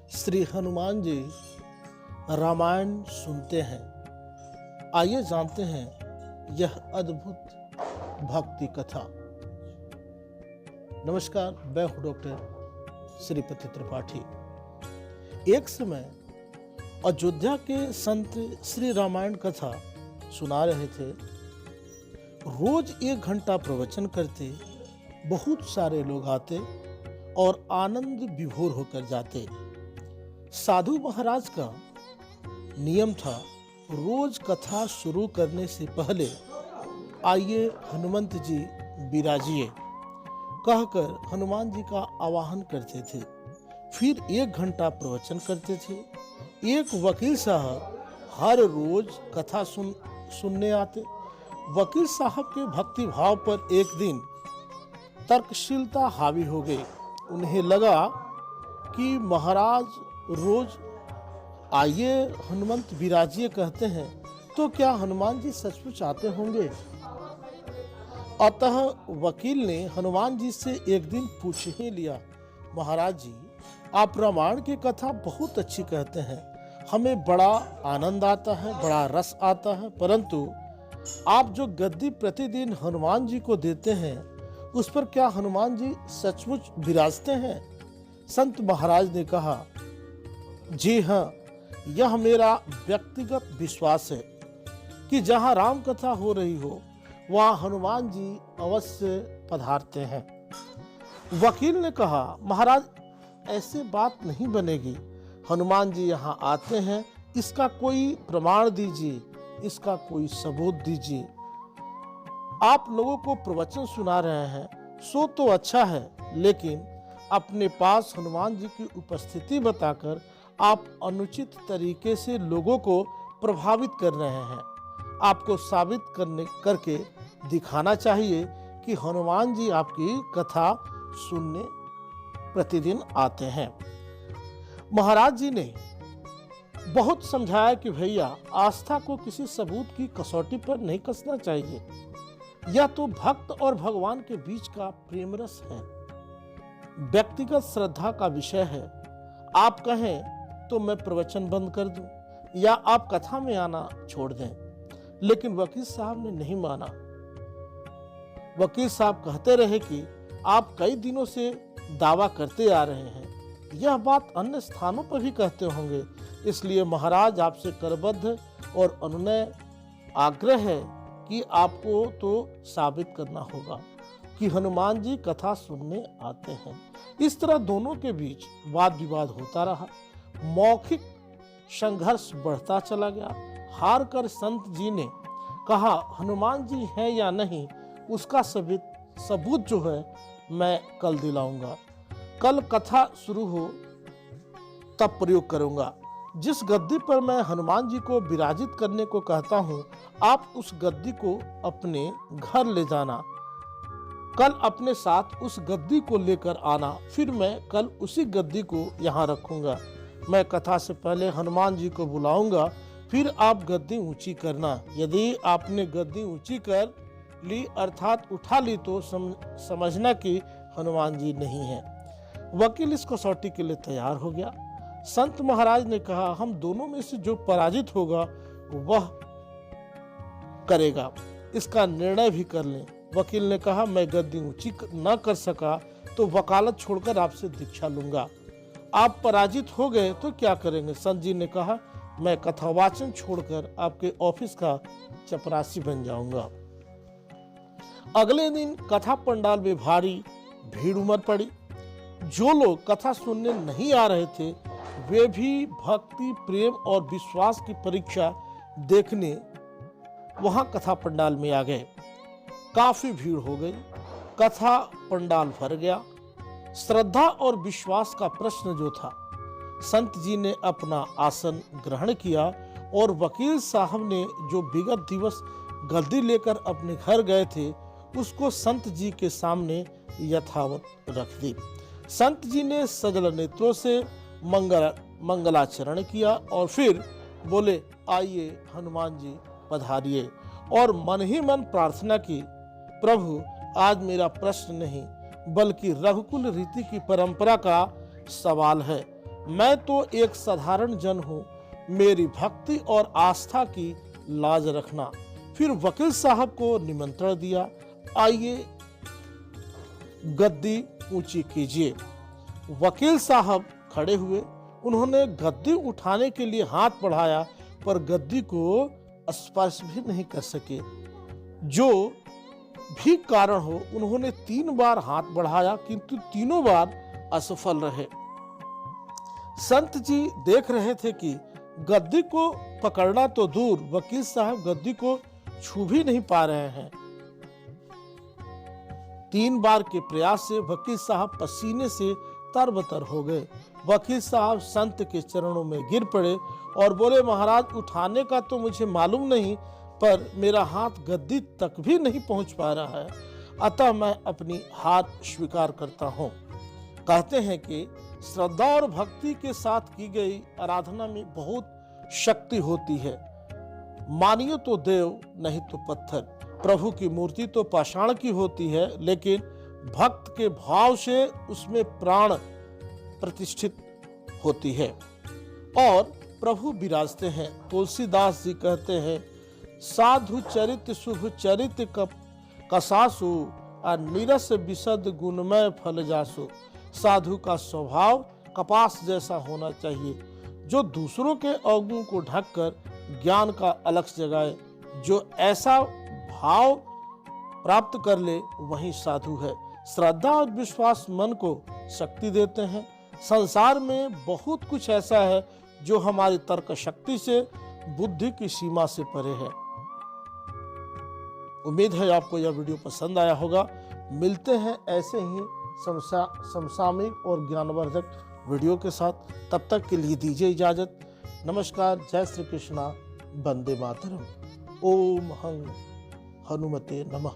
श्री हनुमान जी रामायण सुनते हैं। आइए जानते हैं यह अद्भुत भक्ति कथा। नमस्कार, मैं हूं डॉक्टर श्रीपति त्रिपाठी। एक समय अयोध्या के संत श्री रामायण कथा सुना रहे थे। रोज 1 घंटा प्रवचन करते, बहुत सारे लोग आते और आनंद विभोर होकर जाते। साधु महाराज का नियम था, रोज कथा शुरू करने से पहले आइए हनुमंत जी विराजिए कहकर हनुमान जी का आवाहन करते थे। फिर 1 घंटा प्रवचन करते थे। एक वकील साहब हर रोज कथा सुनने आते। वकील साहब के भक्ति भाव पर एक दिन तर्कशीलता हावी हो गई। उन्हें लगा कि महाराज रोज आइए हनुमंत विराजिए कहते हैं, तो क्या हनुमान जी सचमुच आते होंगे? अतः वकील ने हनुमान जी से एक दिन पूछ ही लिया, महाराज जी, आप रामायण की कथा बहुत अच्छी कहते हैं, हमें बड़ा आनंद आता है, बड़ा रस आता है, परंतु आप जो गद्दी प्रतिदिन हनुमान जी को देते हैं, उस पर क्या हनुमान जी सचमुच विराजते हैं? संत महाराज ने कहा, जी हाँ, यह मेरा व्यक्तिगत विश्वास है कि जहाँ राम कथा हो रही हो वहाँ हनुमान जी अवश्य पधारते हैं। वकील ने कहा, महाराज ऐसे बात नहीं बनेगी, हनुमान जी यहाँ आते हैं, इसका कोई प्रमाण दीजिए, इसका कोई सबूत दीजिए। आप लोगों को प्रवचन सुना रहे हैं सो तो अच्छा है, लेकिन अपने पास हनुमान जी की उपस्थिति बताकर आप अनुचित तरीके से लोगों को प्रभावित कर रहे हैं। आपको साबित करके दिखाना चाहिए कि हनुमान जी आपकी कथा सुनने प्रतिदिन आते हैं। महाराज जी ने बहुत समझाया कि भैया, आस्था को किसी सबूत की कसौटी पर नहीं कसना चाहिए। यह तो भक्त और भगवान के बीच का प्रेम रस है, व्यक्तिगत श्रद्धा का विषय है। आप कहें तो मैं प्रवचन बंद कर दूं या आप कथा में आना छोड़ दें, लेकिन वकील साहब ने नहीं माना। वकील साहब कहते रहे कि आप कई दिनों से दावा करते आ रहे हैं, यह बात अन्य स्थानों पर भी कहते होंगे, इसलिए महाराज आपसे करबद्ध और अनुनय आग्रह है कि आपको तो साबित करना होगा कि हनुमान जी कथा सुनने आते हैं। इस तरह दोनों के बीच वाद विवाद होता रहा। मौखिक संघर्ष बढ़ता चला गया। हार कर संत जी ने कहा, हनुमान जी हैं या नहीं, उसका सबूत जो है मैं कल दिलाऊंगा। कल कथा शुरू हो तब प्रयोग करूंगा। जिस गद्दी पर मैं हनुमान जी को विराजित करने को कहता हूं, आप उस गद्दी को अपने घर ले जाना। कल अपने साथ उस गद्दी को लेकर आना, फिर मैं कल उसी गद्दी को यहाँ रखूंगा। मैं कथा से पहले हनुमान जी को बुलाऊंगा, फिर आप गद्दी ऊंची करना। यदि आपने गद्दी ऊंची कर ली अर्थात उठा ली तो समझना कि हनुमान जी नहीं है। वकील इस कसौटी के लिए तैयार हो गया। संत महाराज ने कहा, हम दोनों में से जो पराजित होगा वह करेगा, इसका निर्णय भी कर लें। वकील ने कहा, मैं गद्दी ऊंची न कर सका तो वकालत छोड़कर आपसे दीक्षा लूंगा। आप पराजित हो गए तो क्या करेंगे? संत जी ने कहा, मैं कथावाचन छोड़कर आपके ऑफिस का चपरासी बन जाऊंगा। अगले दिन कथा पंडाल में भारी भीड़ उमड़ पड़ी। जो लोग कथा सुनने नहीं आ रहे थे, वे भी भक्ति, प्रेम और विश्वास की परीक्षा देखने वहां कथा पंडाल में आ गए। काफी भीड़ हो गई। कथा पंडाल भर गया। श्रद्धा और विश्वास का प्रश्न जो था, संत जी ने अपना आसन ग्रहण किया और वकील साहब ने जो विगत दिवस गद्दी लेकर अपने घर गए थे, उसको संत जी के सामने यथावत रख दी। संत जी ने सजल नेत्रों से मंगलाचरण किया और फिर बोले, आइए हनुमान जी पधारिए, और मन ही मन प्रार्थना की, प्रभु आज मेरा प्रश्न नहीं बल्कि रघुकुल रीति की परंपरा का सवाल है। मैं तो एक साधारण जन हूँ, मेरी भक्ति और आस्था की लाज रखना। फिर वकील साहब को निमंत्रण दिया, आइए गद्दी ऊंची कीजिए। वकील साहब खड़े हुए। उन्होंने गद्दी उठाने के लिए हाथ बढ़ाया, पर गद्दी को स्पर्श भी नहीं कर सके। जो भी कारण हो, उन्होंने 3 बार हाथ बढ़ाया, किंतु तीनों बार असफल रहे। संत जी देख रहे थे कि गद्दी को पकड़ना तो दूर, वकील साहब गद्दी को छू भी नहीं पा रहे हैं। 3 बार के प्रयास से वकील साहब पसीने से तरबतर हो गए। वकील साहब संत के चरणों में गिर पड़े और बोले, महाराज, उठाने का तो मुझे मालूम नहीं, पर मेरा हाथ गद्दी तक भी नहीं पहुंच पा रहा है, अतः मैं अपनी हार स्वीकार करता हूं। कहते हैं कि श्रद्धा और भक्ति के साथ की गई आराधना में बहुत शक्ति होती है। मानियो तो देव, नहीं तो पत्थर। प्रभु की मूर्ति तो पाषाण की होती है, लेकिन भक्त के भाव से उसमें प्राण प्रतिष्ठित होती है और प्रभु विराजते हैं। तुलसीदास जी कहते हैं, साधु चरित शुभ चरित कसासु नीरस विशद गुणमय फल जासु। साधु का स्वभाव कपास जैसा होना चाहिए, जो दूसरों के अवगुण को ढककर ज्ञान का अलख जगाए। जो ऐसा भाव प्राप्त कर ले, वही साधु है। श्रद्धा और विश्वास मन को शक्ति देते हैं। संसार में बहुत कुछ ऐसा है जो हमारी तर्क शक्ति से, बुद्धि की सीमा से परे है। उम्मीद है आपको यह वीडियो पसंद आया होगा। मिलते हैं ऐसे ही समसामयिक और ज्ञानवर्धक वीडियो के साथ। तब तक के लिए दीजिए इजाजत। नमस्कार। जय श्री कृष्णा। वंदे मातरम। ओम हं हनुमते नमः।